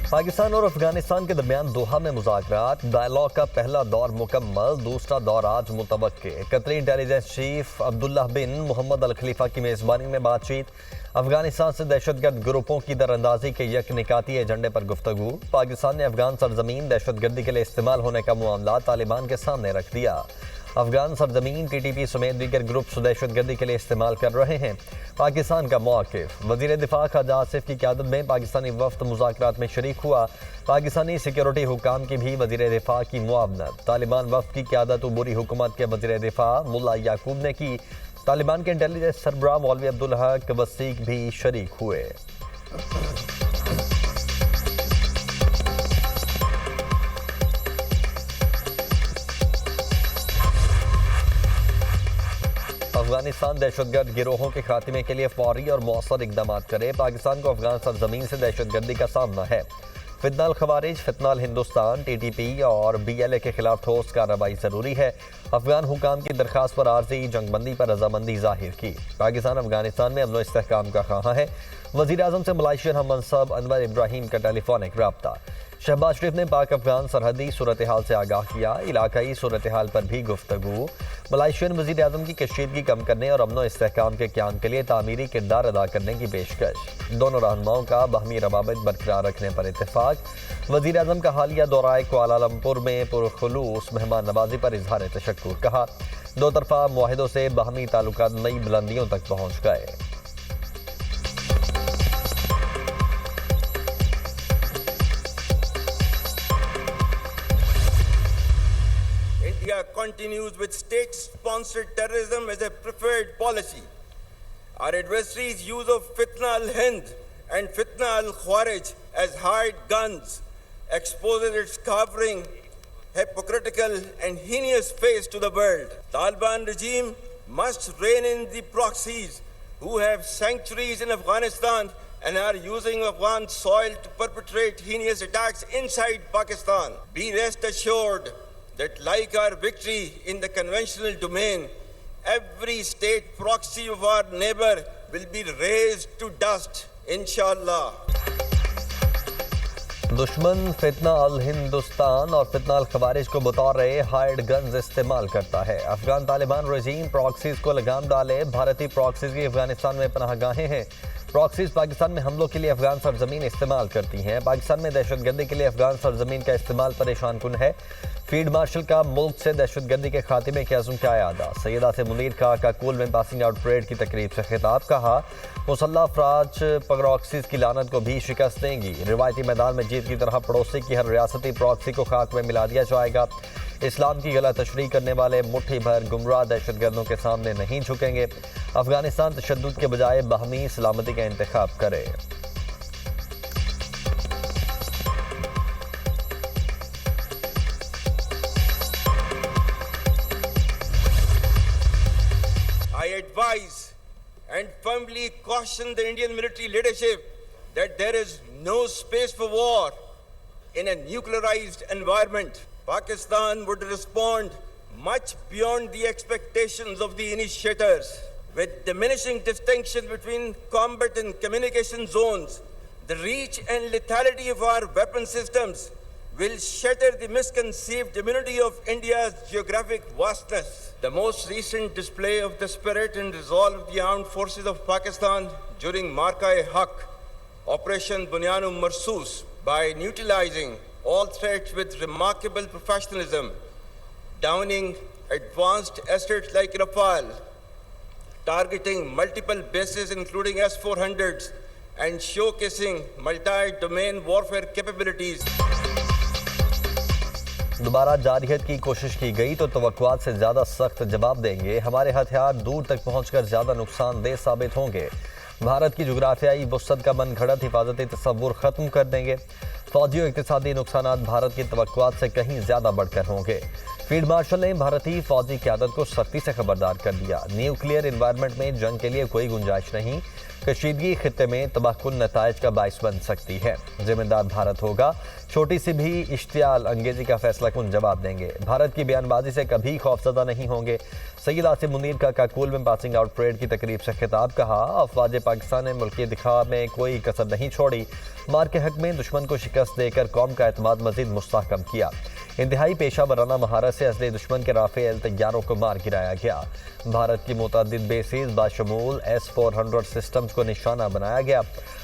پاکستان اور افغانستان کے درمیان دوحہ میں مذاکرات، ڈائیلاگ کا پہلا دور مکمل، دوسرا دور آج متوقع۔ قطری انٹیلیجنس چیف عبداللہ بن محمد الخلیفہ کی میزبانی میں بات چیت، افغانستان سے دہشت گرد گروپوں کی در اندازی کے یک نکاتی ایجنڈے پر گفتگو۔ پاکستان نے افغان سرزمین دہشت گردی کے لیے استعمال ہونے کا معاملہ طالبان کے سامنے رکھ دیا۔ افغان سرزمین ٹی ٹی پی سمیت دیگر گروپس دہشت گردی کے لیے استعمال کر رہے ہیں۔ پاکستان کا موقف، وزیر دفاع خواجہ آصف کی قیادت میں پاکستانی وفد مذاکرات میں شریک ہوا۔ پاکستانی سیکیورٹی حکام کی بھی وزیر دفاع کی معاونت۔ طالبان وفد کی قیادت عبوری حکومت کے وزیر دفاع ملا یعقوب نے کی۔ طالبان کے انٹیلیجنس سربراہ مولوی عبدالحق وثیق بھی شریک ہوئے۔ افغانستان دہشت گرد گروہوں کے خاتمے کے لیے فوری اور مؤثر اقدامات کرے۔ پاکستان کو افغان سرزمین سے دہشت گردی کا سامنا ہے۔ فتنہ الخوارج، فتنہ الہندوستان، ٹی ٹی پی اور بی ایل اے کے خلاف ٹھوس کارروائی ضروری ہے۔ افغان حکام کی درخواست پر عارضی جنگ بندی پر رضامندی ظاہر کی۔ پاکستان افغانستان میں امن و استحکام کا خواہاں ہے۔ وزیر اعظم سے ملائیشین ہم منصب انور ابراہیم کا ٹیلی فونک رابطہ۔ شہباز شریف نے پاک افغان سرحدی صورتحال سے آگاہ کیا، علاقائی صورتحال پر بھی گفتگو۔ ملائیشین وزیر اعظم کی کشیدگی کم کرنے اور امن و استحکام کے قیام کے لیے تعمیری کردار ادا کرنے کی پیشکش۔ دونوں رہنماؤں کا باہمی روابط برقرار رکھنے پر اتفاق۔ وزیر اعظم کا حالیہ دورہ کوالالمپور میں پرخلوص مہمان نوازی پر اظہار تشکر، کہا دو طرفہ معاہدوں سے باہمی تعلقات نئی بلندیوں تک پہنچ گئے۔ India continues with state-sponsored terrorism as a preferred policy. Our adversaries' use of Fitna al-Hind and Fitna al-Khwarij as hired guns exposes its cowering, hypocritical and heinous face to the world. Taliban regime must rein in the proxies who have sanctuaries in Afghanistan and are using Afghan soil to perpetrate heinous attacks inside Pakistan. Be rest assured that like our victory in the conventional domain, every state proxy of our neighbor will be razed to dust, inshallah. دشمن فتنہ الہندوستان اور فتنہ الخوارج کو بطور hired guns استعمال کرتا ہے۔ افغان طالبان رژیم پراکسیز کو لگام ڈالے۔ بھارتی پراکسیز کی افغانستان میں پناہ گاہیں ہیں۔ پراکسیز پاکستان میں حملوں کے لیے افغان سرزمین استعمال کرتی ہیں۔ پاکستان میں دہشت گردی کے لیے افغان سرزمین کا استعمال پریشان کن ہے۔ فیلڈ مارشل کا ملک سے دہشت گردی کے خاتمے کے عزم کا اعادہ۔ سید آصف منیر کا کاکول میں پاسنگ آؤٹ پریڈ کی تقریب سے خطاب، کہا مسلح افراج پراکسیز کی لعنت کو بھی شکست دیں گی۔ روایتی میدان میں جیت کی طرح پڑوسی کی ہر ریاستی پراکسی کو خاک میں ملا دیا جائے گا۔ اسلام کی غلط تشریح کرنے والے مٹھی بھر گمراہ دہشت گردوں کے سامنے نہیں جھکیں گے۔ افغانستان تشدد کے بجائے باہمی سلامتی کا انتخاب کرے۔ I advise and firmly caution the Indian military leadership that there is no space for war in a nuclearized environment. Pakistan would respond much beyond the expectations of the initiators. With diminishing distinction between combat and communication zones, the reach and lethality of our weapon systems will shatter the misconceived immunity of India's geographic vastness. The most recent display of the spirit and resolve of the armed forces of Pakistan during Marka-e-Haq, Operation Bunyan-e Marsoos, by neutralizing all threats with remarkable professionalism, downing advanced assets like Rafale, targeting multiple bases including S-400s, and showcasing multi-domain warfare capabilities. دوبارہ جارحیت کی کوشش کی گئی تو توقعات سے زیادہ سخت جواب دیں گے۔ ہمارے ہتھیار دور تک پہنچ کر زیادہ نقصان دہ ثابت ہوں گے۔ بھارت کی جغرافیائی وسعت کا من گھڑت حفاظتی تصور ختم کر دیں گے۔ فوجی و اقتصادی نقصانات بھارت کی توقعات سے کہیں زیادہ بڑھ کر ہوں گے۔ فیلڈ مارشل نے بھارتی فوجی قیادت کو سختی سے خبردار کر دیا، نیوکلیئر انوائرمنٹ میں جنگ کے لیے کوئی گنجائش نہیں۔ کشیدگی خطے میں تباہ کن نتائج کا باعث بن سکتی ہے۔ ذمہ دار بھارت ہوگا، چھوٹی سی بھی اشتعال انگیزی کا فیصلہ کن جواب دیں گے۔ بھارت کی بیان بازی سے کبھی خوفزدہ نہیں ہوں گے۔ سید عاصم منیر کا کاکول میں پاسنگ آؤٹ پریڈ کی تقریب سے خطاب۔ کہا، افواج پاکستان نے ملکی دفاع میں کوئی کسر نہیں چھوڑی، مار کے حق میں دشمن کو شکست دے کر قوم کا اعتماد مزید مستحکم کیا۔ انتہائی پیشہ ورانہ مہارت سے اصلی دشمن کے رافیل طیاروں کو مار گرایا گیا۔ بھارت کی متعدد بیسز باشمول S-400 سسٹمز کو نشانہ بنایا گیا۔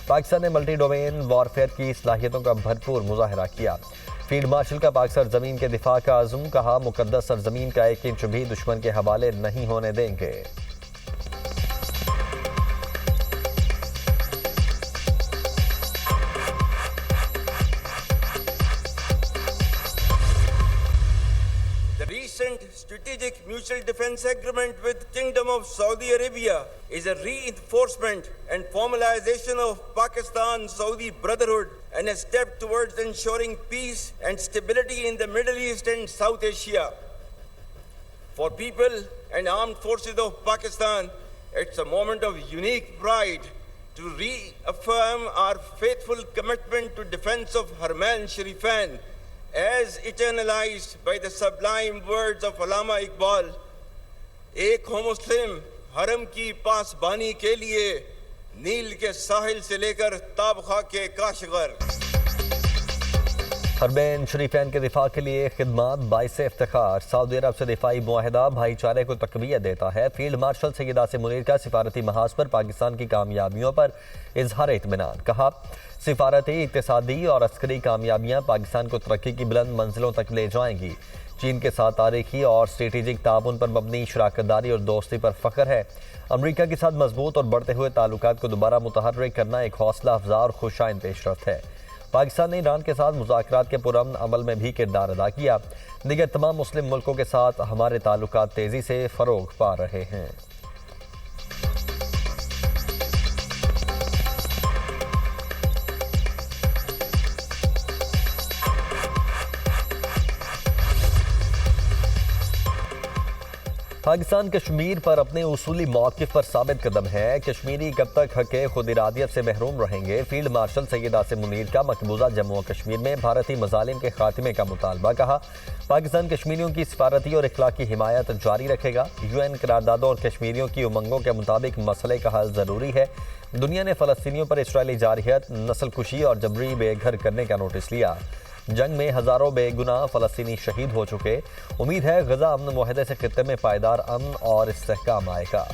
پاکستان نے ملٹی ڈومین وارفیئر کی صلاحیتوں کا بھرپور مظاہرہ کیا۔ فیلڈ مارشل کا پاک سرزمین کے دفاع کا عزم۔ کہا، مقدس سرزمین کا ایک انچ بھی دشمن کے حوالے نہیں ہونے دیں گے۔ The recent strategic mutual defense agreement with Kingdom of Saudi Arabia is a reinforcement and formalization of Pakistan-Saudi brotherhood and a step towards ensuring peace and stability in the Middle East and South Asia. For people and armed forces of Pakistan, it's a moment of unique pride to reaffirm our faithful commitment to defense of Haramain Sharifan, as eternalized by the sublime words of Allama Iqbal, ایک ہو مسلم حرم کی پاسبانی کے لیے، نیل کے ساحل سے لے کر تابخا کے کاشغر۔ حرمین شریفین کے دفاع کے لیے خدمات باعث افتخار۔ سعودی عرب سے دفاعی معاہدہ بھائی چارے کو تقویت دیتا ہے۔ فیلڈ مارشل سید عاصم منیر کا سفارتی محاذ پر پاکستان کی کامیابیوں پر اظہار اطمینان۔ کہا، سفارتی، اقتصادی اور عسکری کامیابیاں پاکستان کو ترقی کی بلند منزلوں تک لے جائیں گی۔ چین کے ساتھ تاریخی اور اسٹریٹجک تعاون پر مبنی شراکت داری اور دوستی پر فخر ہے۔ امریکہ کے ساتھ مضبوط اور بڑھتے ہوئے تعلقات کو دوبارہ متحرک کرنا ایک حوصلہ افزا اور خوشائند پیش رفت ہے۔ پاکستان نے ایران کے ساتھ مذاکرات کے پرامن عمل میں بھی کردار ادا کیا۔ دیگر تمام مسلم ملکوں کے ساتھ ہمارے تعلقات تیزی سے فروغ پا رہے ہیں۔ پاکستان کشمیر پر اپنے اصولی موقف پر ثابت قدم ہے۔ کشمیری کب تک حق خود ارادیت سے محروم رہیں گے؟ فیلڈ مارشل سید عاصم منیر کا مقبوضہ جموں و کشمیر میں بھارتی مظالم کے خاتمے کا مطالبہ۔ کہا، پاکستان کشمیریوں کی سفارتی اور اخلاقی حمایت جاری رکھے گا۔ UN قراردادوں اور کشمیریوں کی امنگوں کے مطابق مسئلے کا حل ضروری ہے۔ دنیا نے فلسطینیوں پر اسرائیلی جارحیت، نسل کشی اور جبری بے گھر کرنے کا نوٹس لیا۔ جنگ میں ہزاروں بے گناہ فلسطینی شہید ہو چکے۔ امید ہے غزہ امن معاہدے سے خطے میں پائیدار امن اور استحکام آئے گا۔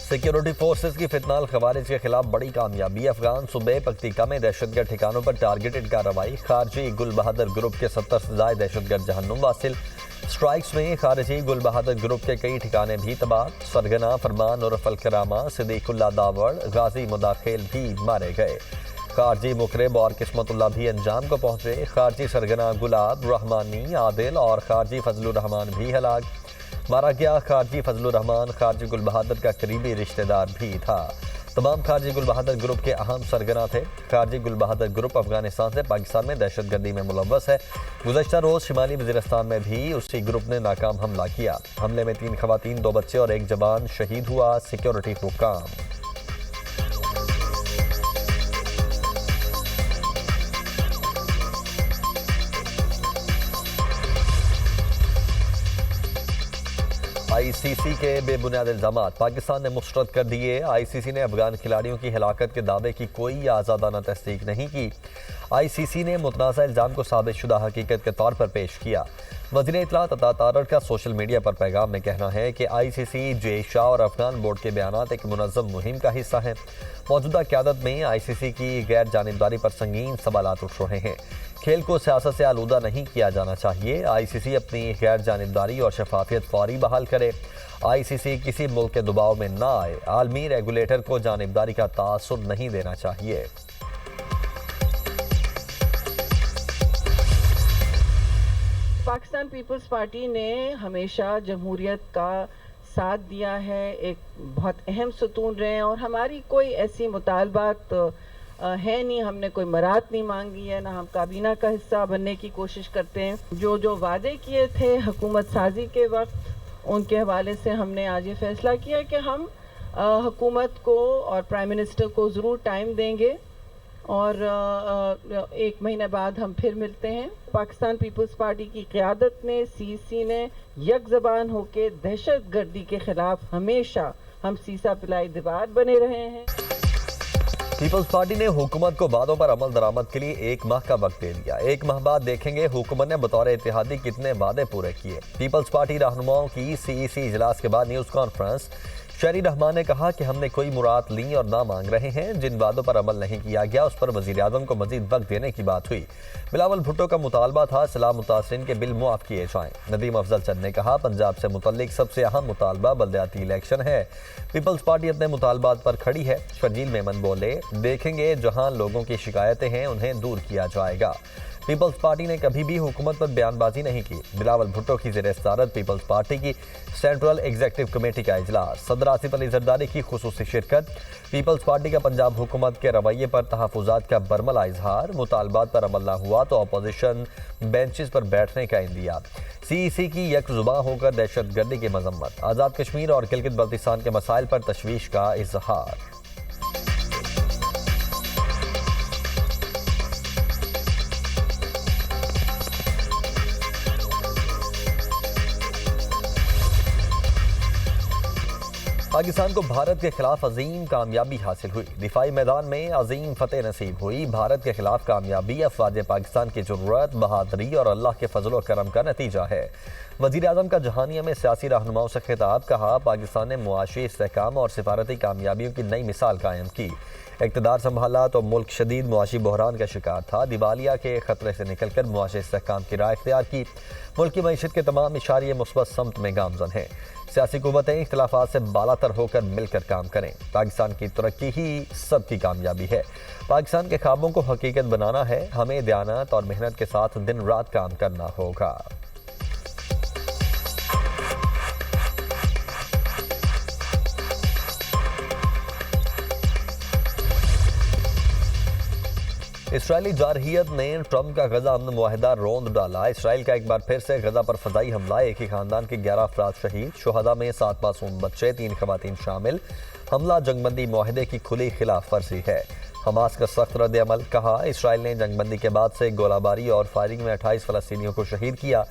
سیکیورٹی فورسز کی فتنہ الخوارج کے خلاف بڑی کامیابی۔ افغان صوبے پکتیکا میں دہشت گرد ٹھکانوں پر ٹارگیٹڈ کارروائی۔ خارجی گل بہادر گروپ کے 70 سے زائد دہشت گرد جہنم واصل۔ سٹرائکس میں خارجی گل بہادر گروپ کے کئی ٹھکانے بھی تباہ۔ سرگنا، فرمان عرف الکرامہ، صدیق اللہ داوڑ، غازی مداخل بھی مارے گئے۔ خارجی مقرب اور قسمت اللہ بھی انجام کو پہنچے۔ خارجی سرگنا گلاب، رحمانی، عادل اور خارجی فضل الرحمان بھی ہلاک۔ مارا گیا خارجی فضل الرحمان خارجی گل بہادر کا قریبی رشتہ دار بھی تھا۔ تمام خارجی گل بہادر گروپ کے اہم سرگنا تھے۔ خارجی گل بہادر گروپ افغانستان سے پاکستان میں دہشت گردی میں ملوث ہے۔ گزشتہ روز شمالی وزیرستان میں بھی اسی گروپ نے ناکام حملہ کیا۔ حملے میں 3 خواتین، 2 بچے اور 1 جوان شہید ہوا۔ سیکیورٹی حکام۔ ICC کے بے بنیاد الزامات پاکستان نے مسترد کر دیے۔ ICC نے افغان کھلاڑیوں کی ہلاکت کے دعوے کی کوئی آزادانہ تصدیق نہیں کی۔ ICC نے متنازع الزام کو ثابت شدہ حقیقت کے طور پر پیش کیا۔ وزیر اطلاعات عطا تارڑ کا سوشل میڈیا پر پیغام میں کہنا ہے کہ ICC، جے شاہ اور افغان بورڈ کے بیانات ایک منظم مہم کا حصہ ہیں۔ موجودہ قیادت میں ICC کی غیر جانبداری پر سنگین سوالات اٹھ رہے ہیں۔ کھیل کو سیاست سے آلودہ نہیں کیا جانا چاہیے۔ ICC اپنی غیر جانبداری اور شفافیت فوری بحال کرے۔ ICC کسی ملک کے دباؤ میں نہ آئے۔ عالمی ریگولیٹر کو جانبداری کا تاثر نہیں دینا چاہیے۔ پاکستان پیپلز پارٹی نے ہمیشہ جمہوریت کا ساتھ دیا ہے، ایک بہت اہم ستون رہے ہیں، اور ہماری کوئی ایسی مطالبات ہے نہیں, ہم نے کوئی مراعات نہیں مانگی ہے, نہ ہم کابینہ کا حصہ بننے کی کوشش کرتے ہیں. جو وعدے کیے تھے حکومت سازی کے وقت, ان کے حوالے سے ہم نے آج یہ فیصلہ کیا کہ ہم حکومت کو اور پرائم منسٹر کو ضرور ٹائم دیں گے, اور 1 مہینے بعد ہم پھر ملتے ہیں. پاکستان پیپلز پارٹی کی قیادت میں CEC نے یک زبان ہو کے دہشت گردی کے خلاف ہمیشہ ہم سیسا پلائی دیوار بنے رہے ہیں. پیپلز پارٹی نے حکومت کو وعدوں پر عمل درآمد کے لیے 1 ماہ کا وقت دے دیا. 1 ماہ بعد دیکھیں گے حکومت نے بطور اتحادی کتنے وعدے پورے کیے. پیپلز پارٹی رہنماؤں کی CEC اجلاس کے بعد نیوز کانفرنس. شہری رحمان نے کہا کہ ہم نے کوئی مراد لی اور نہ مانگ رہے ہیں. جن وعدوں پر عمل نہیں کیا گیا اس پر وزیراعظم کو مزید وقت دینے کی بات ہوئی. بلاول بھٹو کا مطالبہ تھا سیلاب متاثرین کے بل معاف کیے جائیں. ندیم افضل چند نے کہا پنجاب سے متعلق سب سے اہم مطالبہ بلدیاتی الیکشن ہے. پیپلز پارٹی اپنے مطالبات پر کھڑی ہے. شرجیل میمن بولے دیکھیں گے جہاں لوگوں کی شکایتیں ہیں انہیں دور کیا جائے گا. پیپلز پارٹی نے کبھی بھی حکومت پر بیان بازی نہیں کی. بلاول بھٹو کی زیر صدارت پیپلز پارٹی کی سینٹرل ایگزیکٹو کمیٹی کا اجلاس. صدر آصف علی زرداری کی خصوصی شرکت. پیپلز پارٹی کا پنجاب حکومت کے رویے پر تحفظات کا برملا اظہار. مطالبات پر عمل نہ ہوا تو اپوزیشن بینچز پر بیٹھنے کا اندیا. CEC کی یک زباں ہو کر دہشت گردی کی مذمت. آزاد کشمیر اور گلگت بلتستان کے مسائل پر تشویش کا اظہار. پاکستان کو بھارت کے خلاف عظیم کامیابی حاصل ہوئی. دفاعی میدان میں عظیم فتح نصیب ہوئی. بھارت کے خلاف کامیابی افواج پاکستان کی ضرورت, بہادری اور اللہ کے فضل و کرم کا نتیجہ ہے. وزیر اعظم کا جہانیہ میں سیاسی رہنماؤں سے خطاب. کہا پاکستان نے معاشی استحکام اور سفارتی کامیابیوں کی نئی مثال قائم کی. اقتدار سنبھالا تو ملک شدید معاشی بحران کا شکار تھا. دیوالیہ کے خطرے سے نکل کر معاشی استحکام کی راہ اختیار کی. ملک کی معیشت کے تمام اشاریے مثبت سمت میں گامزن ہیں. سیاسی قوتیں اختلافات سے بالاتر ہو کر مل کر کام کریں. پاکستان کی ترقی ہی سب کی کامیابی ہے. پاکستان کے خوابوں کو حقیقت بنانا ہے. ہمیں دیانت اور محنت کے ساتھ دن رات کام کرنا ہوگا. اسرائیلی جارحیت نے ٹرمپ کا غزہ امن معاہدہ روند ڈالا. اسرائیل کا ایک بار پھر سے غزہ پر فضائی حملہ. ایک ہی خاندان کے 11 افراد شہید. شہداء میں 7 معصوم بچے, 3 خواتین شامل. حملہ جنگ بندی معاہدے کی کھلی خلاف ورزی ہے. حماس کا سخت رد عمل. کہا اسرائیل نے جنگ بندی کے بعد سے گولہ باری اور فائرنگ میں 28 فلسطینیوں کو شہید کیا.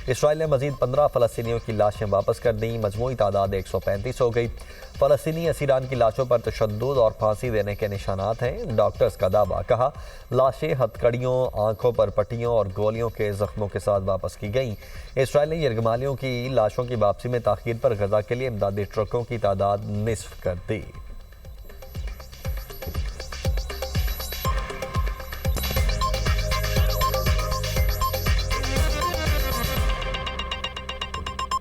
اسرائیل نے مزید 15 فلسطینیوں کی لاشیں واپس کر دیں. مجموعی تعداد 135 ہو گئی. فلسطینی اسیران کی لاشوں پر تشدد اور پھانسی دینے کے نشانات ہیں. ڈاکٹرز کا دعویٰ. کہا لاشیں ہتھکڑیوں, آنکھوں پر پٹیوں اور گولیوں کے زخموں کے ساتھ واپس کی گئیں. اسرائیل نے یرغمالیوں کی لاشوں کی واپسی میں تاخیر پر غزہ کے لیے امدادی ٹرکوں کی تعداد نصف کر دی.